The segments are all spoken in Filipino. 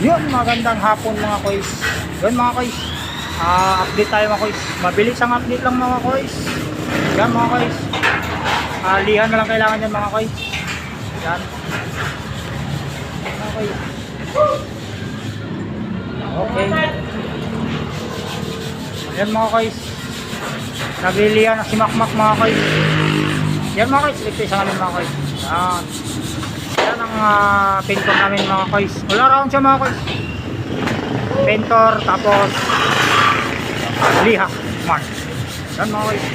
Yun, magandang hapon mga koys. Yun mga koys. Update tayo mga koys. Mabilis ang update lang mga koys. Yan mga koys. Lihan na lang kailangan yan mga koys. Yan. Mga koys. Okay. Yan mga koys. Naglilihan na si Makmak mga koys. Yan mga koys. Ito isang amin mga koys. Yan. Yan ang pintor namin mga koys. Wala round siya mga koys. Pintor tapos liha. Mark. Yan mga koys.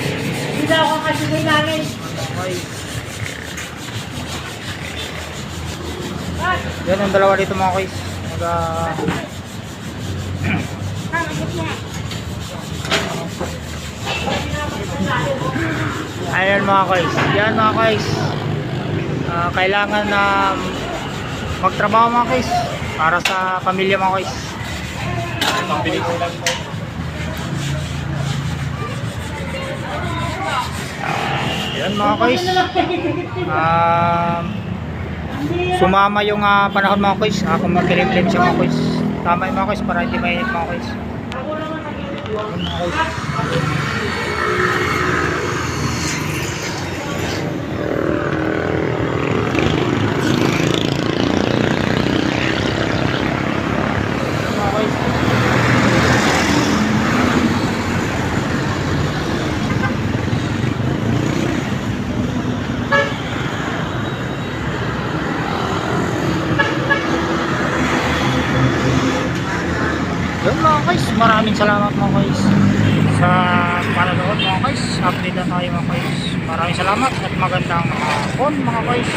Hindi na ako kasibay namin. Okay. Yan ang dalawa dito mga koys. Ayan mga koys. Yan mga koys. Kailangan na magtrabaho mga koys para sa pamilya mga koys. Yan mga koys. Sumama yung panahon mga koys. Kung magkilimlim siya mga koys. Tama yung mga koys para hindi mainit mga koys. Yan mga koys. Yun mga guys, maraming salamat mga guys sa panonood mga guys. Update na tayo mga guys. Maraming salamat at magandang hapon mga guys.